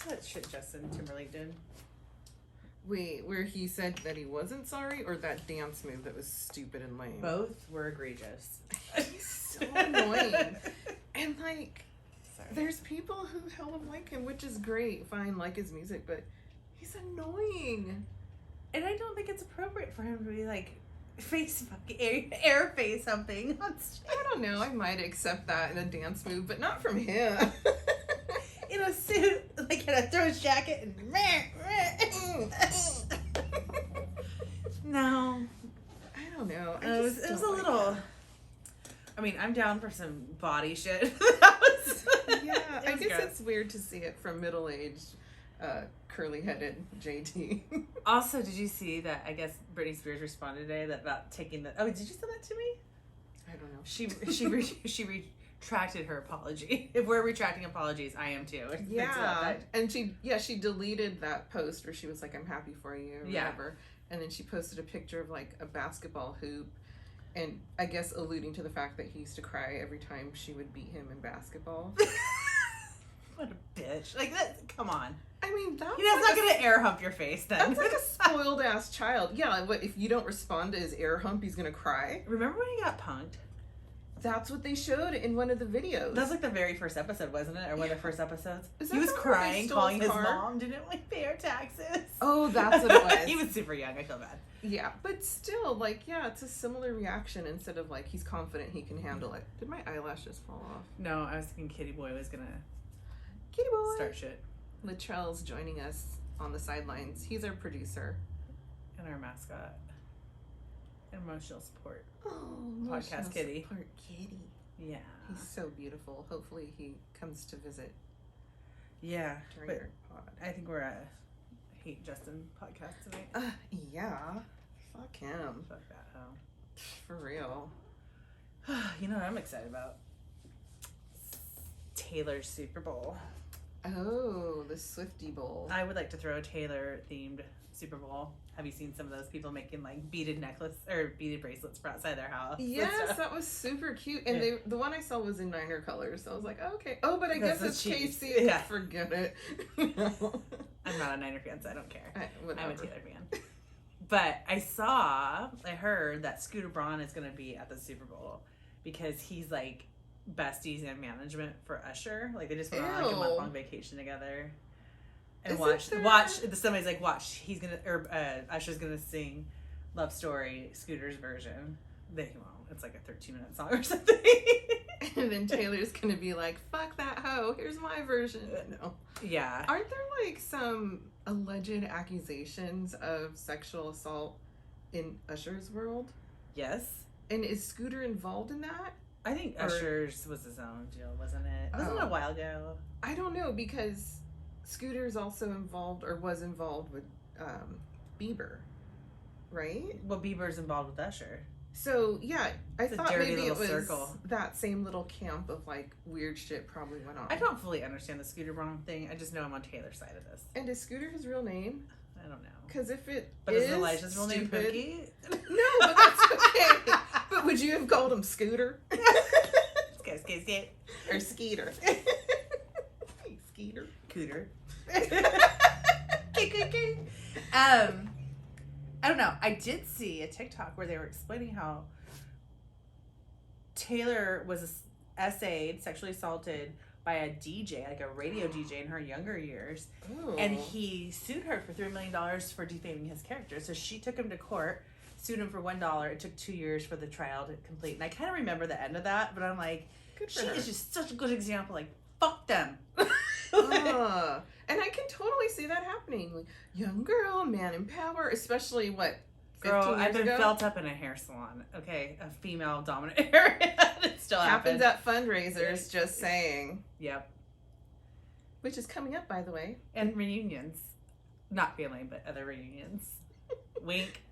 that shit Justin Timberlake did? Wait, where he said that he wasn't sorry, or that dance move that was stupid and lame? Both were egregious. He's so annoying. And like, Sorry. there's people who hella like him, which is great. Fine, like his music, but he's annoying. And I don't think it's appropriate for him to be like air face something on stage. I don't know. I might accept that in a dance move, but not from him. In a suit, like in a throws jacket, and no, I don't know. it was a little. That. I mean, I'm down for some body shit. Yeah, I guess it's weird to see it from middle-aged, curly-headed JT. Also, did you see that? I guess Britney Spears responded today that about taking the. Oh, did you send that to me? I don't know. She retracted her apology. If we're retracting apologies, I am too. Yeah, and she deleted that post where she was like, "I'm happy for you," or whatever, and then she posted a picture of like a basketball hoop, and I guess alluding to the fact that he used to cry every time she would beat him in basketball. What a bitch! Like that. Come on. I mean, that's not gonna air hump your face then. That's like a spoiled ass child. Yeah, what if you don't respond to his air hump, he's gonna cry? Remember when he got punked? That's what they showed in one of the videos. That's like the very first episode, wasn't it? Or one of the first episodes? He was crying, calling his mom didn't like pay her taxes. Oh, that's what it was. He was super young. I feel bad. Yeah, but still, like, yeah, it's a similar reaction instead of like he's confident he can handle it. Did my eyelash just fall off? No, I was thinking Kitty Boy was gonna start shit. Latrell's joining us on the sidelines. He's our producer. And our mascot. And emotional support. Oh, Podcast Kitty. Support Kitty. Yeah. He's so beautiful. Hopefully he comes to visit. Yeah. During But our pod. I think we're a Hate Justin podcast tonight. Yeah. Fuck him. Fuck that hoe. For real. You know what I'm excited about? Taylor's Super Bowl. Oh, the Swiftie Bowl. I would like to throw a Taylor-themed Super Bowl. Have you seen some of those people making like beaded necklace or beaded bracelets for outside their house? Yes, that was super cute. And the one I saw was in Niner colors. So I was like, oh, okay. Oh, but I guess it's Casey. Yeah. Forget it. I'm not a Niner fan, so I don't care. I'm a Taylor fan. But I heard that Scooter Braun is going to be at the Super Bowl because he's like besties and management for Usher. Like they just went on like a month-long vacation together. And somebody's like, watch, Usher's gonna sing Love Story, Scooter's version. They won't. It's like a 13-minute song or something. And then Taylor's gonna be like, fuck that hoe, here's my version. No. Yeah. Aren't there like some alleged accusations of sexual assault in Usher's world? Yes. And is Scooter involved in that? I think Usher's was his own deal, wasn't it? Wasn't it a while ago? I don't know, because Scooter's also involved, or was involved with Bieber, right? Well, Bieber's involved with Usher. So, yeah, I thought maybe it was circle. That same little camp of, like, weird shit probably went on. I don't fully understand the Scooter Braun thing. I just know I'm on Taylor's side of this. And is Scooter his real name? I don't know. Because if it is Elijah's real name Pookie? No, but that's okay. But would you have called him Scooter? Skate. Or Skeeter. Skeeter. Cooter. I don't know. I did see a TikTok where they were explaining how Taylor was essayed, sexually assaulted by a DJ, like a radio DJ in her younger years. Ooh. And he sued her for $3 million for defaming his character. So she took him to court, sued him for $1. It took 2 years for the trial to complete. And I kind of remember the end of that, but I'm like, she is just such a good example. Like, fuck them. And I can totally see that happening. Like, young girl, man in power, especially what? Girl, I've been felt up in a hair salon. Okay, a female dominant area. It still happens at fundraisers. Just saying. Yep. Which is coming up, by the way. And reunions, not family, but other reunions. Wink.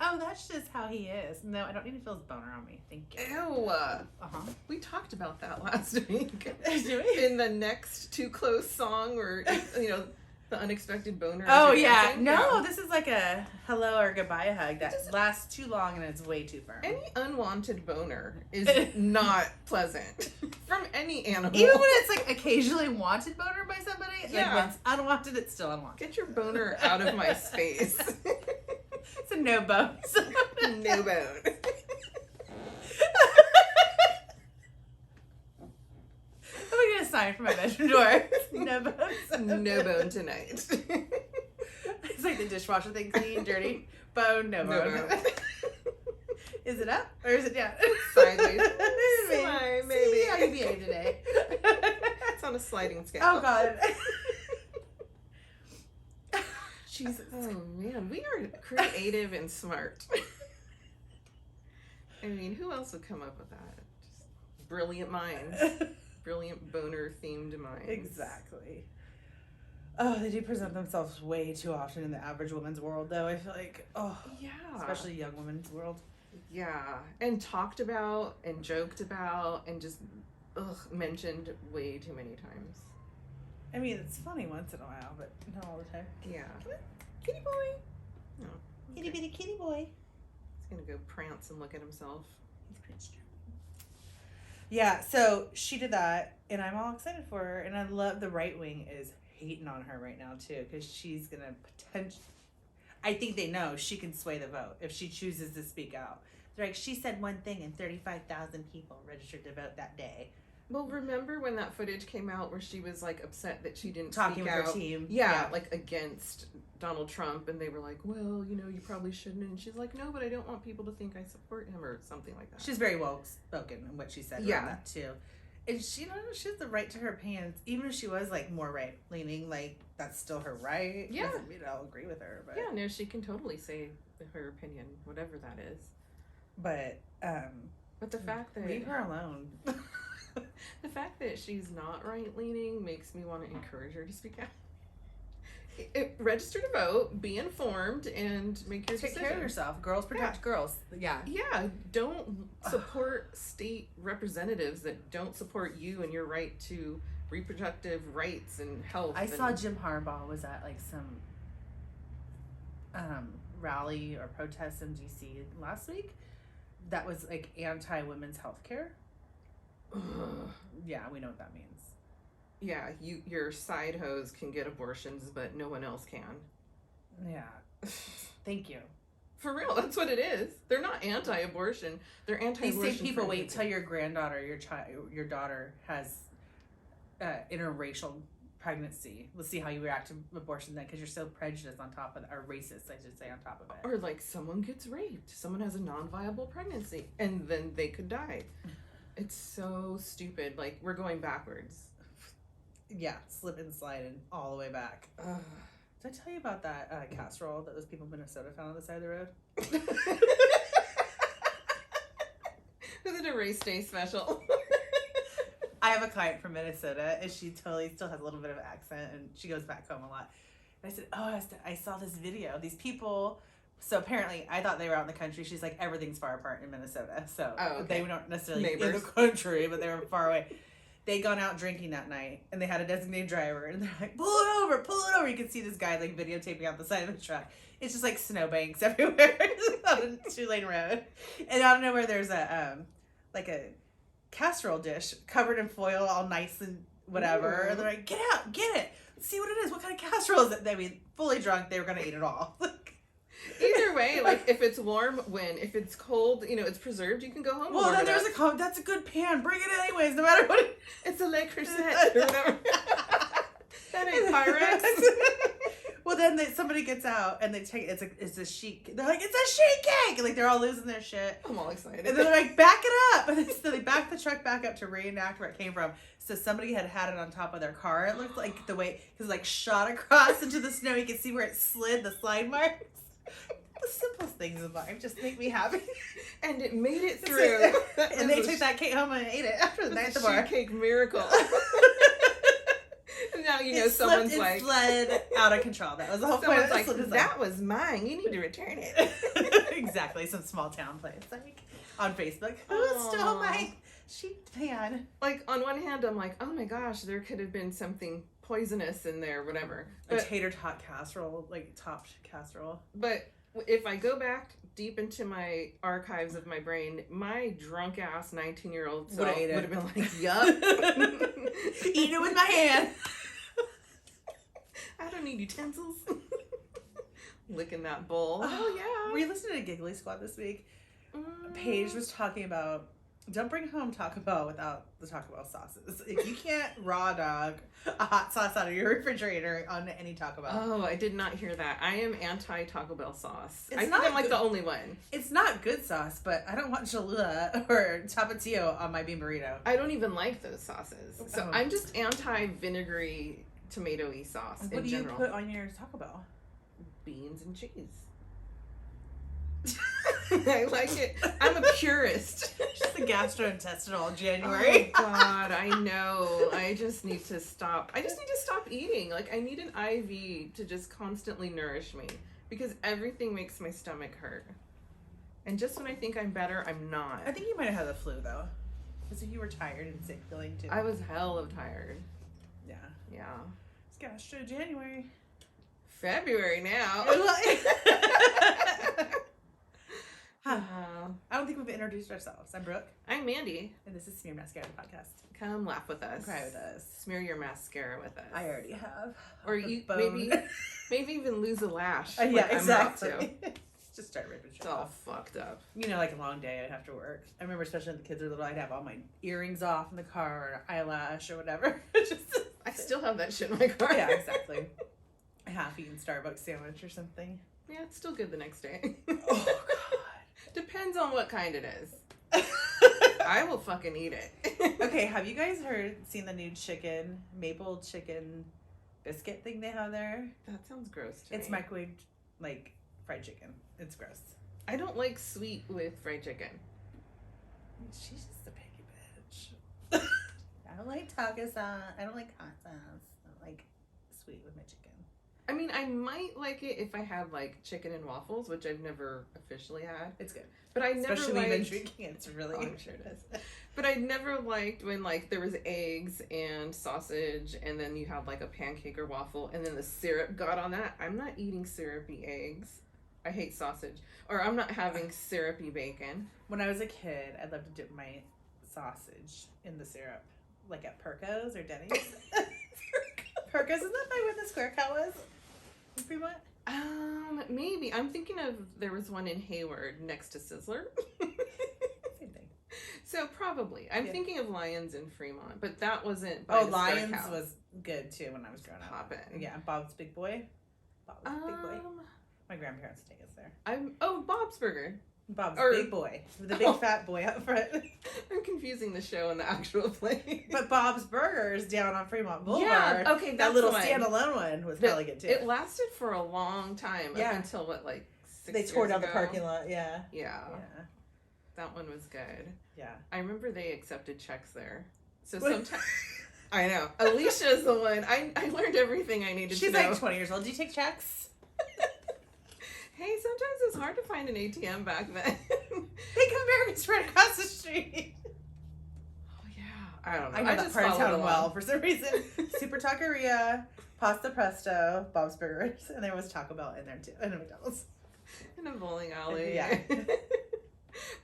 Oh, that's just how he is. No, I don't need to feel his boner on me. Thank you. Ew. We talked about that last week. Do we? In the next Too Close song where, the unexpected boner. Oh, yeah. No, this is like a hello or goodbye hug that lasts too long and it's way too firm. Any unwanted boner is not pleasant from any animal. Even when it's like occasionally wanted boner by somebody, Yeah. Like, when it's unwanted, it's still unwanted. Get your boner out of my space. It's a no bone. No bone. I'm going to get a sign for my bedroom door. No bone. No bone tonight. It's like the dishwasher thing, clean, dirty, bone, no bone. No bone. Is it up or is it down? Sideways. Maybe. See how you behave today. It's on a sliding scale. Oh, God. Jesus. Oh, man. We are creative and smart. I mean, who else would come up with that? Just brilliant minds. Brilliant boner-themed minds. Exactly. Oh, they do present themselves way too often in the average woman's world, though. I feel like, yeah, especially young women's world. Yeah, and talked about and joked about and just mentioned way too many times. I mean, it's funny once in a while, but not all the time. Yeah. Kitty boy. No. Okay. Itty bitty kitty boy. He's gonna go prance and look at himself. He's Prince Charming. Yeah, so she did that, and I'm all excited for her, and I love the right wing is hating on her right now too, because she's gonna potentially. I think they know she can sway the vote if she chooses to speak out. They're like, she said one thing and 35,000 people registered to vote that day. Well, remember when that footage came out where she was like upset that she didn't talking speak with out? her team, yeah, like against Donald Trump, and they were like, "Well, you know, you probably shouldn't." And she's like, "No, but I don't want people to think I support him," or something like that. She's very well spoken in what she said. Yeah, that too. And she, she has the right to her opinions, even if she was like more right leaning. Like that's still her right. Yeah, doesn't mean I'll agree with her. But yeah, no, she can totally say her opinion, whatever that is. But the fact that leave her alone. The fact that she's not right leaning makes me want to encourage her to speak out. Register to vote, be informed, and make your take decision. care of yourself. Girls protect girls. Yeah. Yeah. Don't support state representatives that don't support you and your right to reproductive rights and health. I saw Jim Harbaugh was at like some rally or protest in DC last week that was like anti-women's health care. Yeah, we know what that means. Yeah, your side hoes can get abortions, but no one else can. Yeah. Thank you. For real, that's what it is. They're not anti-abortion. They're anti-abortion. These same people wait till your granddaughter, your daughter has interracial pregnancy. Let's see how you react to abortion then, because you're so prejudiced on top of it, or racist, I should say, on top of it. Or like someone gets raped, someone has a non-viable pregnancy, and then they could die. It's so stupid. Like, we're going backwards. Yeah, slip and slide and all the way back. Did I tell you about that casserole that those people in Minnesota found on the side of the road? Was it a race day special? I have a client from Minnesota, and she totally still has a little bit of an accent, and she goes back home a lot. And I said, I saw this video. These people... So apparently, I thought they were out in the country. She's like, everything's far apart in Minnesota. So they weren't necessarily in the country, but they were far away. They'd gone out drinking that night, and they had a designated driver, and they're like, pull it over. You can see this guy like videotaping out the side of the truck. It's just like snowbanks everywhere on a 2-lane road. And out of nowhere, there's a casserole dish covered in foil, all nice and whatever. Ooh. And they're like, get out, get it. Let's see what it is. What kind of casserole is it? I mean, fully drunk, they were going to eat it all. Either way, like, if it's warm, win. If it's cold, it's preserved, you can go home. Well, then there's that's a good pan. Bring it anyways, no matter what. It's a Le Creuset or whatever. That ain't Pyrex. Well, then somebody gets out and they take it's a sheet. They're like, it's a sheet cake. And, like, they're all losing their shit. I'm all excited. And then they're like, back it up. And so they back the truck back up to reenact where it came from. So somebody had it on top of their car. It looked like the way because like shot across into the snow. You could see where it slid, the slide marks. The simplest things in life just make me happy. And it made it through. And they took that cake home and ate it after the night at the bar. Cake miracle. And now someone's like slid out of control. That was the whole point. Like, that was mine. You need to return it. Exactly. Some small town place like on Facebook. Who stole my sheet pan? Like on one hand, I'm like, oh my gosh, there could have been something poisonous in there, whatever. A tater tot casserole, like topped casserole. But if I go back deep into my archives of my brain, my drunk ass 19-year-old self would have been like, yup. Eat it with my hand. don't need utensils. Licking that bowl. Oh, yeah. Were you listening to Giggly Squad this week? Paige was talking about, don't bring home Taco Bell without the Taco Bell sauces. If you can't raw dog a hot sauce out of your refrigerator on any Taco Bell. Oh, I did not hear that. I am anti Taco Bell sauce. I think I'm like the only one. It's not good sauce, but I don't want Cholula or Tapatio on my bean burrito. I don't even like those sauces. So I'm just anti vinegary tomatoey sauce what in general. What do you put on your Taco Bell? Beans and cheese. I like it. I'm a purist. Just the gastrointestinal January. Oh God, I know. I just need to stop. I just need to stop eating. Like, I need an IV to just constantly nourish me because everything makes my stomach hurt. And just when I think I'm better, I'm not. I think you might have had the flu though, because you were tired and sick feeling too. I was hella tired. Yeah. Yeah. It's gastro January. February now. I don't think we've introduced ourselves. I'm Brooke. I'm Mandy. And this is Smear Mascara podcast. Come laugh with us. Cry with us. Smear your mascara with us. I already have. Or you maybe even lose a lash. Yeah, exactly. Just start ripping shit off. It's all off. fucked up. You know, like a long day I'd have to work. I remember especially when the kids were little, I'd have all my earrings off in the car or eyelash or whatever. I still have that shit in my car. Yeah, exactly. A half-eaten Starbucks sandwich or something. Yeah, it's still good the next day. Oh, God. Depends on what kind it is. I will fucking eat it. Okay, have you guys seen the new maple chicken biscuit thing they have there? That sounds gross to me. It's microwaved, like, fried chicken. It's gross. I don't like sweet with fried chicken. She's just a picky bitch. I don't like taco sauce. I don't like hot sauce. I don't like sweet with my chicken. I mean, I might like it if I had, like, chicken and waffles, which I've never officially had. It's good. But I never Especially liked... when you've been drinking it. It's really... Oh, I'm sure it is. But I never liked when, like, there was eggs and sausage, and then you had, like, a pancake or waffle, and then the syrup got on that. I'm not eating syrupy eggs. I hate sausage. Or I'm not having syrupy bacon. When I was a kid, I'd love to dip my sausage in the syrup. Like at Perco's or Denny's. Perco's, isn't that where the square cow was? In Fremont? Maybe. I'm thinking of, there was one in Hayward next to Sizzler. Same thing. So probably. I'm thinking of Lions in Fremont, but that wasn't by the Lions Square Cow. was good too when I was growing up. Poppin'. Yeah, Bob's Big Boy. Bob's Big Boy. My grandparents would take us there. Bob's Burger. Bob's Big Boy. With the big fat boy up front. I'm confusing the show and the actual place. But Bob's Burgers down on Fremont Boulevard. Yeah, okay, that little standalone one was really good too. It lasted for a long time. Yeah. Up until what, like 6 They years tore down ago? the parking lot, yeah. Yeah. That one was good. Yeah. I remember they accepted checks there. So sometimes... I know. Alicia's the one. I learned everything I needed to know. She's like 20 years old. Do you take checks? Hey, sometimes it's hard to find an ATM back then. Bank of America's right across the street. Oh, yeah. I don't know. I know that part of town well for some reason. Super Taqueria, Pasta Presto, Bob's Burgers, and there was Taco Bell in there too, and a McDonald's. In a bowling alley. Yeah.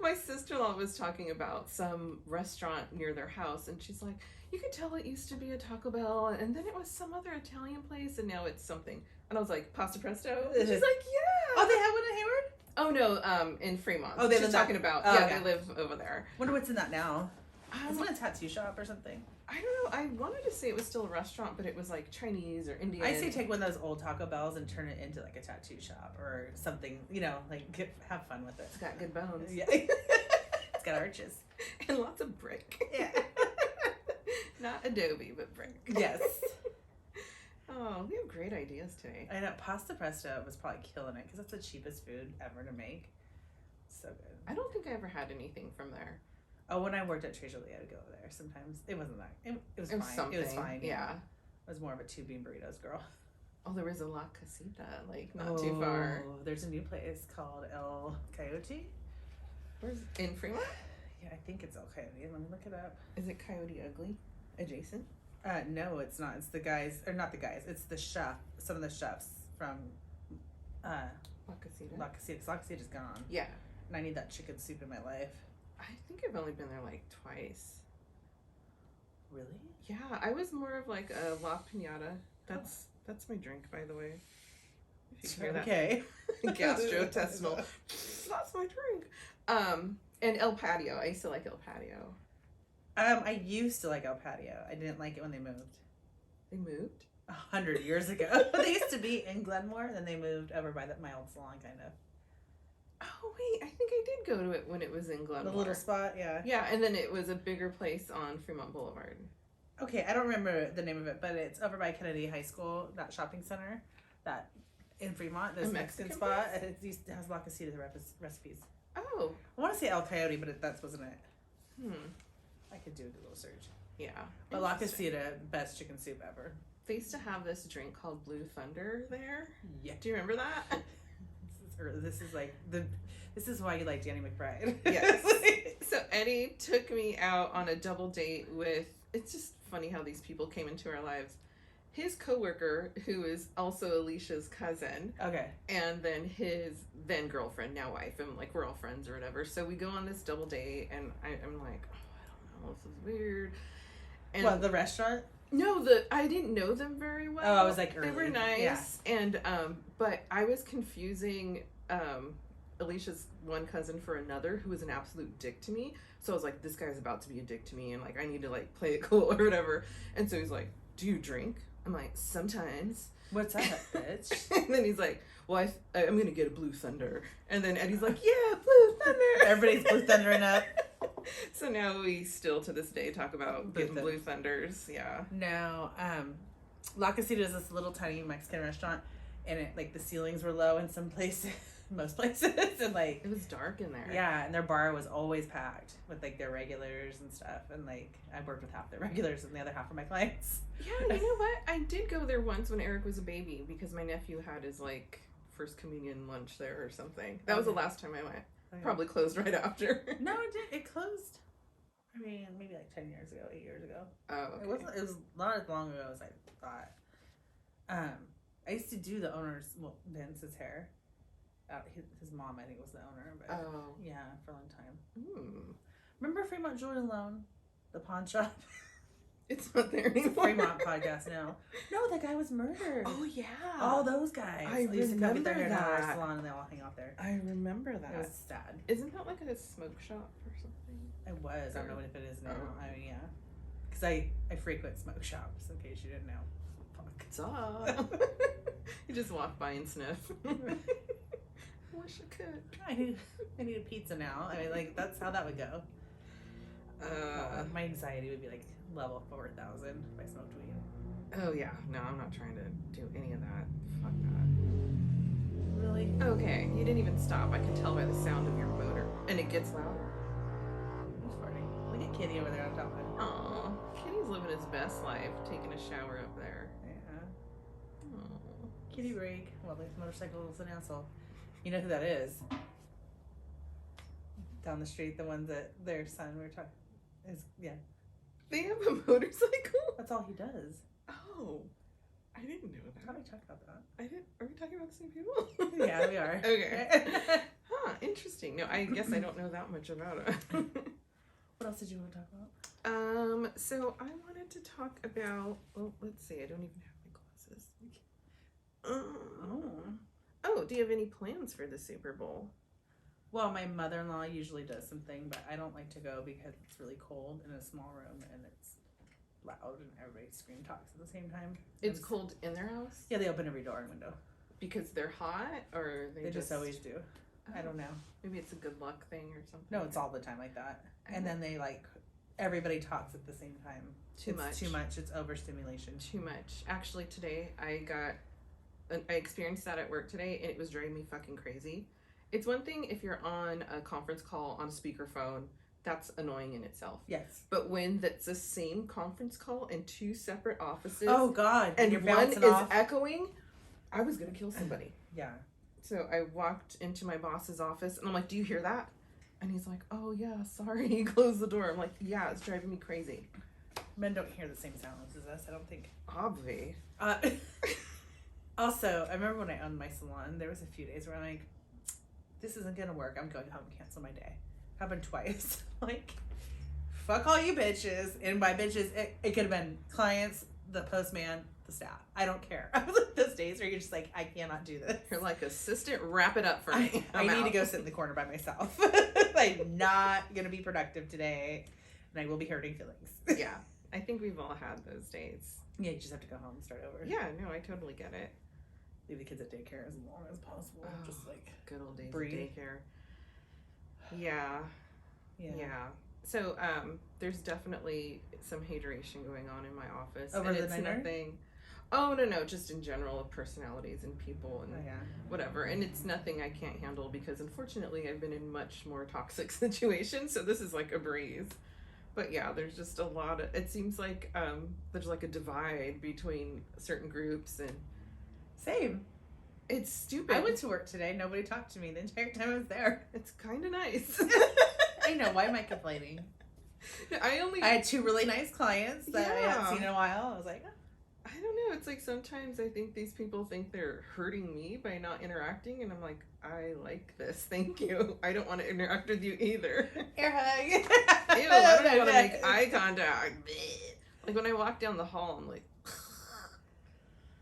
My sister-in-law was talking about some restaurant near their house, and she's like, you could tell it used to be a Taco Bell, and then it was some other Italian place, and now it's something. And I was like, Pasta Presto? And she's like, yeah. Oh, they have one in Hayward? Oh, no, in Fremont. Oh, they She's talking about, they live over there. Wonder what's in that now. Isn't it a tattoo shop or something? I don't know. I wanted to say it was still a restaurant, but it was like Chinese or Indian. I say take one of those old Taco Bells and turn it into like a tattoo shop or something, like have fun with it. It's got good bones. Yeah. It's got arches. And lots of brick. Yeah. Not Adobe, but brick. Yes. Oh, we have great ideas today. I know. Pasta Presto was probably killing it because that's the cheapest food ever to make. So good. I don't think I ever had anything from there. Oh, when I worked at Treasure I would go over there sometimes. It wasn't that. It was fine. Something. It was fine. Yeah. I was more of a 2 bean burritos girl. Oh, there was a La Casita, like not too far. There's a new place called El Coyote. Where's in Fremont? Yeah, I think it's El Coyote. Let me look it up. Is it Coyote Ugly adjacent? No, it's not. It's the guys, or not the guys. It's the chef. Some of the chefs from La Casita. La Casita. La Casita's gone. Yeah. And I need that chicken soup in my life. I think I've only been there like twice. Really? Yeah, I was more of like a La Piñata. That's That's my drink, by the way. If you hear okay. that. Gastrointestinal. That's my drink. And El Patio. I used to like El Patio. I used to like El Patio. I didn't like it when they moved. They moved? 100 years ago. They used to be in Glenmore, then they moved over by my old salon, kind of. Oh, wait. I think I did go to it when it was in Glenmore. The little spot, yeah. Yeah, and then it was a bigger place on Fremont Boulevard. Okay, I don't remember the name of it, but it's over by Kennedy High School, that shopping center, that in Fremont, this Mexican spot. It has La Casita recipes. Oh. I want to say El Coyote, but that wasn't it. I could do a little search. Yeah. But La Casita, best chicken soup ever. They used to have this drink called Blue Thunder there. Yeah. Do you remember that? This is why you like Danny McBride. Yes. So Eddie took me out on a double date with, it's just funny how these people came into our lives. His coworker, who is also Alicia's cousin. Okay. And then his then girlfriend, now wife. And like, we're all friends or whatever. So we go on this double date and I'm like, oh, I don't know, this is weird. And what, the restaurant? No, I didn't know them very well. Oh, I was like early. They were nice. Yeah. And, but I was confusing, Alicia's one cousin for another who was an absolute dick to me. So I was like, this guy's about to be a dick to me and like, I need to like play it cool or whatever. And so he's like, do you drink? I'm like, sometimes. What's up, bitch? And then he's like, well, I'm going to get a Blue Thunder. And then Eddie's like, yeah, Blue Thunder. Everybody's Blue Thundering up. So now we still to this day talk about getting Blue Thunders. Yeah. No, La Casita is this little tiny Mexican restaurant, and it like the ceilings were low in some places, most places, and like it was dark in there. Yeah, and their bar was always packed with like their regulars and stuff, and like I worked with half their regulars and the other half of my clients. Yeah, you know what? I did go there once when Eric was a baby because my nephew had his like first communion lunch there or something. That was the last time I went. Okay. Probably closed right after. No, it did. It closed. I mean, maybe like 10 years ago, 8 years ago. Oh, okay. It was not as long ago as I thought. I used to do the owner's, Vince's hair. His mom, I think, was the owner. But yeah, for a long time. Remember Fremont Jewelry Loan? The pawn shop? It's not there anymore. It's a Fremont podcast now. No, that guy was murdered. Oh, yeah. All those guys. I used to come get their hair that. at our salon and they all hang out there. I remember that. It was sad. Isn't that like a smoke shop or something? It was. I don't know if it is now. I mean, yeah. Because I frequent smoke shops, in case you didn't know. Fuck. Duh. You just walk by and sniff. I wish I could. I need a pizza now. I mean, like, that's how that would go. My anxiety would be like level 4,000 if I smoked weed. Oh yeah, no, I'm not trying to do any of that. Fuck that. Really? Okay, you didn't even stop. I can tell by the sound of your motor, and it gets louder. He's farting. Look at Kitty over there on top of it. Aw, Kitty's living his best life, taking a shower up there. Yeah. Aww. Kitty break. Well, this motorcycle is an asshole. You know who that is? Down the street, the one that their son we were talking is, yeah. They have a motorcycle? That's all he does. Oh. I didn't know that. How did we talk about that? Are we talking about the same people? Yeah, we are. Okay. Huh, interesting. No, I guess I don't know that much about it. What else did you want to talk about? So I wanted to talk about, well, let's see, I don't even have my glasses. Oh, do you have any plans for the Super Bowl? Well, my mother-in-law usually does something, but I don't like to go because it's really cold in a small room and it's loud and everybody scream talks at the same time. It's cold in their house? Yeah, they open every door and window. Because they're hot, or they just always do. I don't know. Maybe it's a good luck thing or something. No, it's all the time like that. And then they like, everybody talks at the same time. Too much. It's overstimulation. Too much. Actually, today I experienced that at work today, and it was driving me fucking crazy. It's one thing if you're on a conference call on speakerphone, that's annoying in itself. Yes. But when that's the same conference call in two separate offices. Oh, God. And one is echoing, I was going to kill somebody. Yeah. So I walked into my boss's office, and I'm like, do you hear that? And he's like, oh, yeah, sorry. He closed the door. I'm like, yeah, it's driving me crazy. Men don't hear the same sounds as us, I don't think. Obvi. Also, I remember when I owned my salon, there was a few days where I'm like, this isn't gonna work. I'm going home and cancel my day. Happened twice. Like, fuck all you bitches. And by bitches, it could have been clients, the postman, the staff. I don't care. I was days where you're just like, I cannot do this. You're like, assistant, wrap it up for me. I need to go sit in the corner by myself. I'm not going to be productive today, and I will be hurting feelings. Yeah. I think we've all had those days. Yeah, you just have to go home and start over. Yeah, no, I totally get it. Leave the kids at daycare as long as possible. Oh, just like good old days breathe. of daycare. Yeah. So, there's definitely some hateration going on in my office. Over and the it's nightmare? nothing. Oh, no, just in general of personalities and people and whatever. And it's nothing I can't handle because unfortunately I've been in much more toxic situations, so this is like a breeze. But yeah, there's just a lot of, it seems like there's like a divide between certain groups and same. It's stupid. I went to work today. Nobody talked to me the entire time I was there. It's kind of nice. I know. Why am I complaining? I had 2 really nice clients that I hadn't seen in a while. I was like, oh. I don't know. It's like sometimes I think these people think they're hurting me by not interacting, and I'm like, I like this. Thank you. I don't want to interact with you either. Air hug. Ew, I don't want to make eye contact. Like when I walk down the hall, I'm like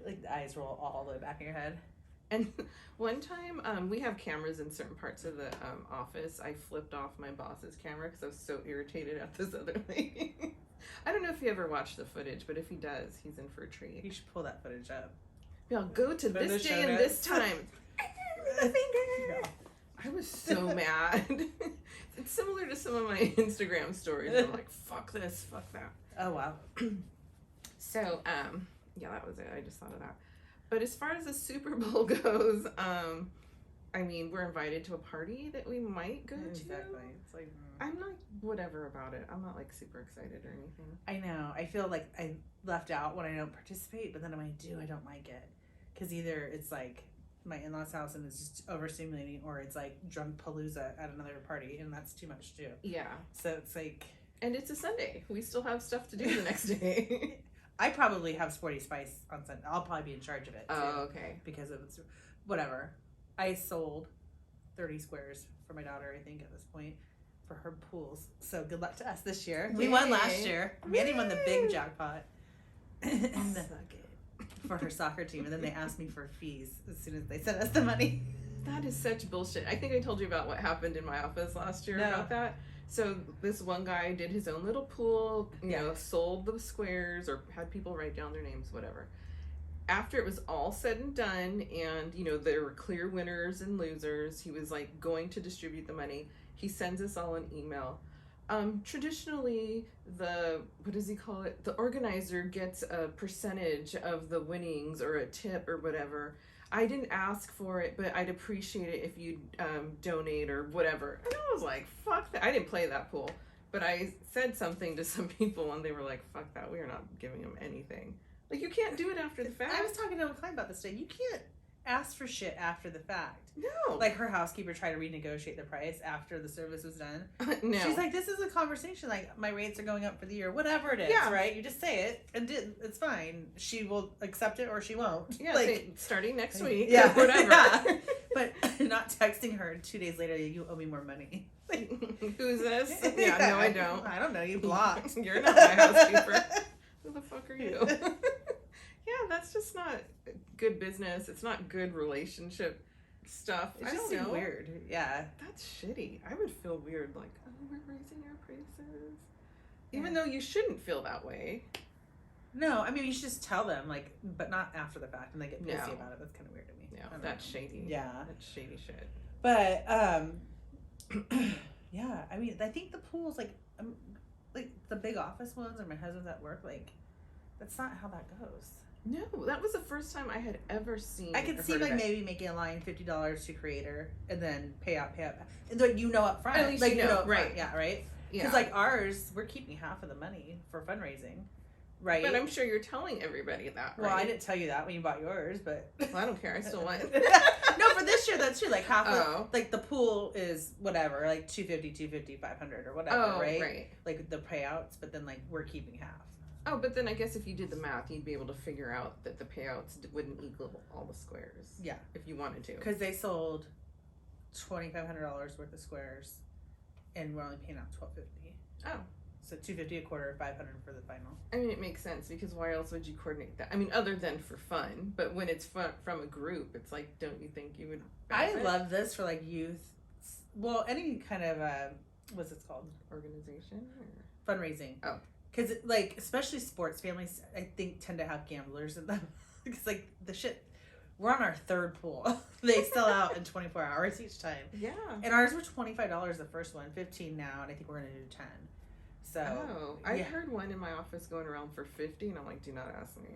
the eyes roll all the way back in your head. And one time, we have cameras in certain parts of the office. I flipped off my boss's camera because I was so irritated at this other lady. I don't know if he ever watched the footage, but if he does, he's in for a treat. You should pull that footage up. Yeah, I'll go to this day and this time. The finger. Yeah. I was so mad. It's similar to some of my Instagram stories. I'm like, fuck this, fuck that. Oh, wow. So, yeah, that was it. I just thought of that. But as far as the Super Bowl goes, I mean, we're invited to a party that we might go to. Exactly. It's like, I'm like, whatever about it. I'm not like super excited or anything. I know. I feel like I left out when I don't participate, but then when I do, I don't like it. Because either it's like my in-laws' house and it's just overstimulating, or it's like drunk palooza at another party, and that's too much too. Yeah. So it's like... And it's a Sunday. We still have stuff to do the next day. I probably have Sporty Spice on Sunday. I'll probably be in charge of it too. Oh, okay. Because of it's... Whatever. I sold 30 squares for my daughter, I think, at this point, for her pools. So good luck to us this year. We won last year. Mandy won the big jackpot. And for her soccer team. And then they asked me for fees as soon as they sent us the money. That is such bullshit. I think I told you about what happened in my office last year about that. So this one guy did his own little pool, you know, sold the squares or had people write down their names, whatever. After it was all said and done and, you know, there were clear winners and losers, he was like going to distribute the money. He sends us all an email. Traditionally, what does he call it? The organizer gets a percentage of the winnings or a tip or whatever. I didn't ask for it, but I'd appreciate it if you'd donate or whatever. And I was like, fuck that. I didn't play that pool. But I said something to some people and they were like, fuck that. We are not giving them anything. Like, you can't do it after the fact. I was talking to a client about this today. You can't ask for shit after the fact. No. Like, her housekeeper tried to renegotiate the price after the service was done. No. She's like, this is a conversation. Like, my rates are going up for the year. Whatever it is, right? You just say it, and it's fine. She will accept it or she won't. Yeah, like, starting next week. Yeah, or whatever. Yeah. But not texting her 2 days later, you owe me more money. Like, who's this? Yeah, no, I don't. I don't know. You blocked. You're not my housekeeper. Who the fuck are you? Yeah, that's just not good business. It's not good relationship stuff. It's just I don't know. Weird. Yeah. That's shitty. I would feel weird, like, oh, we're raising our prices. Even though you shouldn't feel that way. No, I mean, you should just tell them, like, but not after the fact, and they get pissy about it. That's kind of weird to me. Yeah, that's shady. Yeah. That's shady shit. But, yeah, I mean, I think the pools, like the big office ones or my husband's at work, like, that's not how that goes. No, that was the first time I had ever seen. I could see like maybe making a line $50 to creator and then pay out, and then up front. At least like you know, right? Yeah, right. Yeah. Because like ours, we're keeping half of the money for fundraising, right? But I'm sure you're telling everybody that. Right? Well, I didn't tell you that when you bought yours, but well, I don't care. I still want. No, for this year that's true. Like half of like the pool is whatever, like 250, 500 or whatever, right? Right. Like the payouts, but then like we're keeping half. Oh, but then I guess if you did the math, you'd be able to figure out that the payouts wouldn't equal all the squares. Yeah. If you wanted to. Because they sold $2,500 worth of squares, and we're only paying out $1,250. Oh. So $250 a quarter, $500 for the final. I mean, it makes sense because why else would you coordinate that? I mean, other than for fun, but when it's from a group, it's like, don't you think you would benefit? I love this for like youth. Well, any kind of what's it called? Organization or fundraising. Oh, because like especially sports families, I think tend to have gamblers in them because like the shit. We're on our third pool. They sell out in 24 hours each time. Yeah. And ours were $25 the first one, $15 now, and I think we're gonna do 10. So I heard one in my office going around for $50, and I'm like, do not ask me.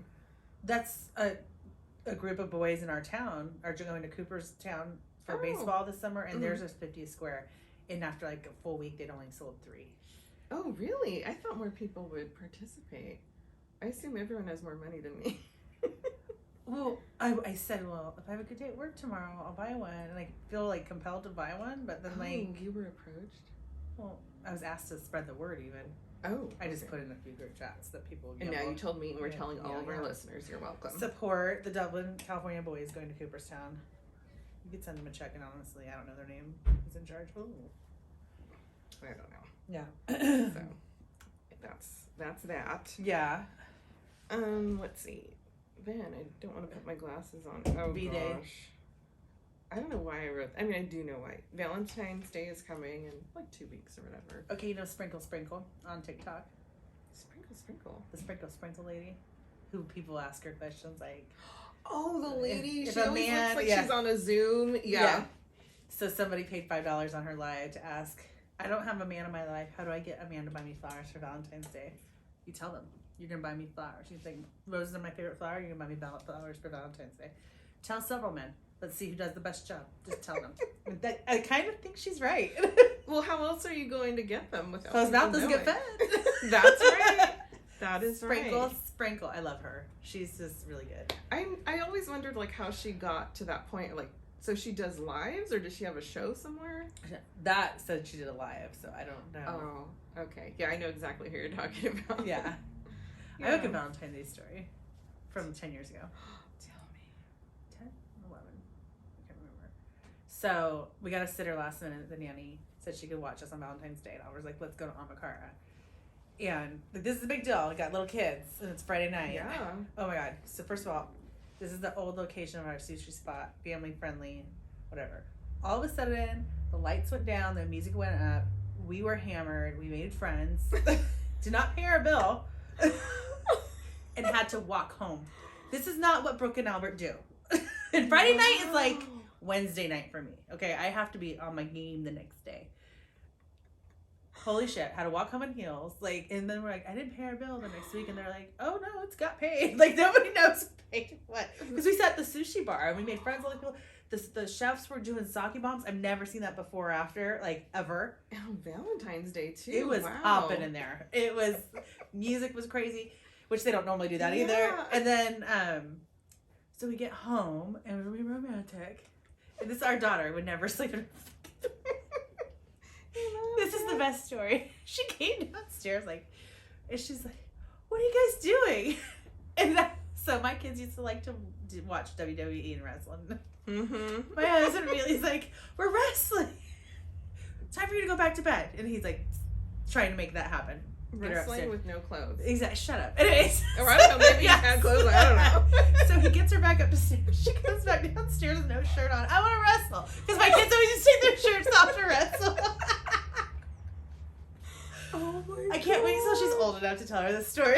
That's a group of boys in our town are going to Cooperstown for baseball this summer, and theirs is $50 a square. And after like a full week, they'd only sold 3. Oh, really? I thought more people would participate. I assume everyone has more money than me. Well, I said, well, if I have a good day at work tomorrow, I'll buy one. And I feel like compelled to buy one, but then like... you were approached? Well, I was asked to spread the word even. Oh. I just put in a few group chats that people... And now you told me, and we're telling all of our listeners, you're welcome. Support the Dublin, California boys going to Cooperstown. You could send them a check anonymously. I don't know their name. Who's in charge? Ooh. I don't know. Yeah. So, that's that. Yeah. Let's see. Then I don't want to put my glasses on. Oh, V-Day. Gosh. I don't know why I wrote... I mean, I do know why. Valentine's Day is coming in like 2 weeks or whatever. Okay, you know Sprinkle Sprinkle on TikTok? Sprinkle? The Sprinkle lady who people ask her questions like... Oh, the lady. If she always looks like she's on a Zoom. Yeah. So somebody paid $5 on her live to ask, I don't have a man in my life. How do I get a man to buy me flowers for Valentine's Day? You tell them. You're going to buy me flowers. She's like, roses are my favorite flower. You're going to buy me flowers for Valentine's Day. Tell several men. Let's see who does the best job. Just tell them. I kind of think she's right. Well, how else are you going to get them without Closed mouth doesn't get fed. That's right. That is Sprinkle. I love her. She's just really good. I always wondered like how she got to that point. Like, so she does lives or does she have a show somewhere? That said she did a live, so I don't know. Oh, okay. Yeah, I know exactly who you're talking about. Yeah. I have a Valentine's Day story from 10 years ago. Tell me. 10? 11? I can't remember. So we got a sitter last minute. The nanny said she could watch us on Valentine's Day. And I was like, let's go to Mascara. And this is a big deal. We got little kids, and it's Friday night. Yeah. Oh my God. So first of all, this is the old location of our sushi spot, family friendly, whatever. All of a sudden, the lights went down, the music went up. We were hammered. We made friends. Did not pay our bill. And had to walk home. This is not what Brooke and Albert do. And Friday night is like Wednesday night for me. Okay, I have to be on my game the next day. Holy shit, had to walk home in heels. Like, and then we're like, I didn't pay our bill the next week, and they're like, oh no, it's got paid. Like nobody knows who paid what. Because we sat at the sushi bar and we made friends with other people. The chefs were doing sake bombs. I've never seen that before or after, like ever. On Valentine's Day too. It was popping in there. It was music was crazy. Which they don't normally do that either. And then, so we get home and we're being romantic. And this, our daughter would never sleep in. This is the best story. She came downstairs and she's like, what are you guys doing? And so my kids used to like to watch WWE and wrestling. Mm-hmm. My husband really is like, we're wrestling. Time for you to go back to bed. And he's like trying to make that happen. Wrestling with no clothes. Exactly. Shut up. Anyways. Or I don't know. Maybe he had clothes. I don't know. So he gets her back up the stairs. She comes back downstairs with no shirt on. I want to wrestle. Because my kids always just take their shirts off to wrestle. Oh my God. I can't wait till she's old enough to tell her this story.